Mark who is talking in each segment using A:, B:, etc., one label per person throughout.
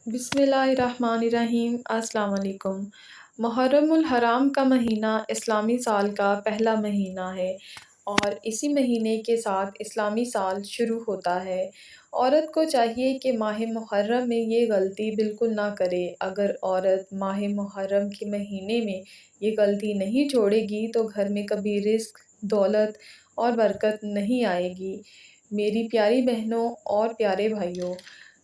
A: बिस्मिल्लाहिर्रहमानिर्रहीम। अस्सलाम वालेकुम। मुहर्रम उल हराम का महीना इस्लामी साल का पहला महीना है और इसी महीने के साथ इस्लामी साल शुरू होता है। औरत को चाहिए कि माह मुहर्रम में ये गलती बिल्कुल ना करे। अगर औरत माह मुहर्रम के महीने में ये गलती नहीं छोड़ेगी तो घर में कभी रिज़्क, दौलत और बरकत नहीं आएगी। मेरी प्यारी बहनों और प्यारे भाइयों,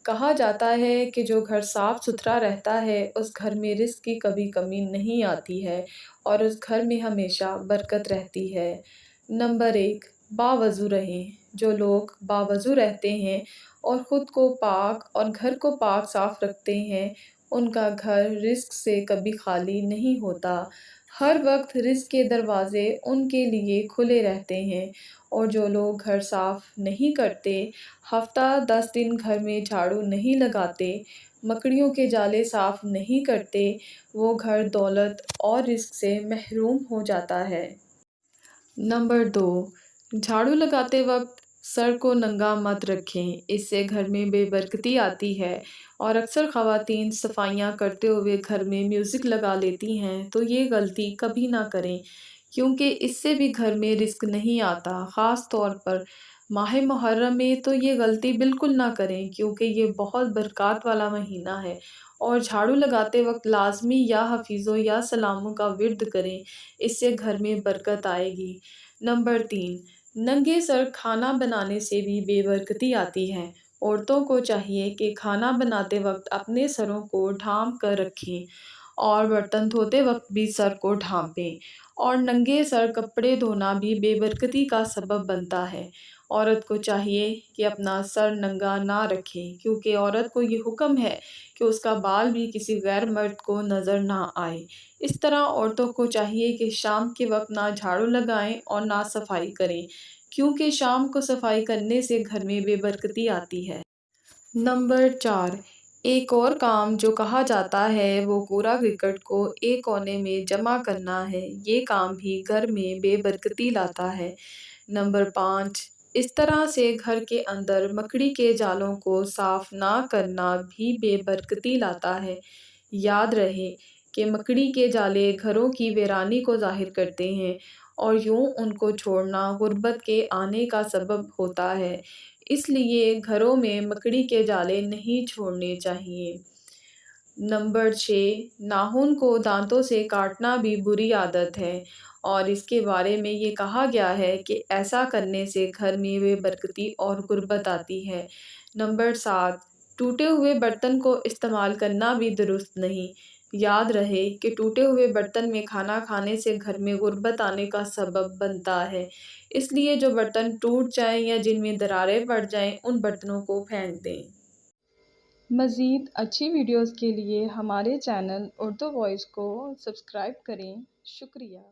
A: कहा जाता है कि जो घर साफ़ सुथरा रहता है उस घर में रिज़्क की कभी कमी नहीं आती है और उस घर में हमेशा बरकत रहती है। नंबर 1, बावज़ू रहें। जो लोग बावज़ू रहते हैं और ख़ुद को पाक और घर को पाक साफ़ रखते हैं, उनका घर रिज़्क से कभी खाली नहीं होता। हर वक्त रिज़्क के दरवाज़े उनके लिए खुले रहते हैं। और जो लोग घर साफ़ नहीं करते, हफ़्ता 10 दिन घर में झाड़ू नहीं लगाते, मकड़ियों के जाले साफ़ नहीं करते, वो घर दौलत और रिज़्क से महरूम हो जाता है। नंबर 2, झाड़ू लगाते वक्त सर को नंगा मत रखें, इससे घर में बेबरकती आती है। और अक्सर ख़वातीन सफाइयाँ करते हुए घर में म्यूज़िक लगा लेती हैं, तो ये गलती कभी ना करें, क्योंकि इससे भी घर में रिज़्क नहीं आता। ख़ास तौर पर माह मुहर्रम में तो ये गलती बिल्कुल ना करें, क्योंकि ये बहुत बरक़ात वाला महीना है। और झाड़ू लगाते वक्त लाज़मी या हफीज़ों या सलामों का विर्द करें, इससे घर में बरकत आएगी। नंबर 3, नंगे सर खाना बनाने से भी बेबरकती आती है। औरतों को चाहिए कि खाना बनाते वक्त अपने सरों को ढाँप कर रखें और बर्तन धोते वक्त भी सर को ढाँपें। और नंगे सर कपड़े धोना भी बेबरकती का सबब बनता है। औरत को चाहिए कि अपना सर नंगा ना रखे, क्योंकि औरत को ये हुक्म है कि उसका बाल भी किसी गैर मर्द को नज़र ना आए। इस तरह औरतों को चाहिए कि शाम के वक्त ना झाड़ू लगाएं और ना सफाई करें, क्योंकि शाम को सफाई करने से घर में बेबरकती आती है। नंबर 4, एक और काम जो कहा जाता है वो कूड़ा करकट को एक कोने में जमा करना है। ये काम भी घर में बेबरकती लाता है। नंबर 5, इस तरह से घर के अंदर मकड़ी के जालों को साफ़ ना करना भी बेबरकती लाता है। याद रहे कि मकड़ी के जाले घरों की वीरानी को ज़ाहिर करते हैं और यूँ उनको छोड़ना गुर्बत के आने का सबब होता है। इसलिए घरों में मकड़ी के जाले नहीं छोड़ने चाहिए। नंबर 6, नाखून को दांतों से काटना भी बुरी आदत है और इसके बारे में ये कहा गया है कि ऐसा करने से घर में बेबरकती और गुर्बत आती है। नंबर 7, टूटे हुए बर्तन को इस्तेमाल करना भी दुरुस्त नहीं। याद रहे कि टूटे हुए बर्तन में खाना खाने से घर में गुर्बत आने का सबब बनता है। इसलिए जो बर्तन टूट जाएं या जिनमें दरारें पड़ जाएं, उन बर्तनों को फेंक दें। मज़ीद अच्छी वीडियोज़ के लिए हमारे चैनल उर्दू वॉइस को सब्सक्राइब करें। शुक्रिया।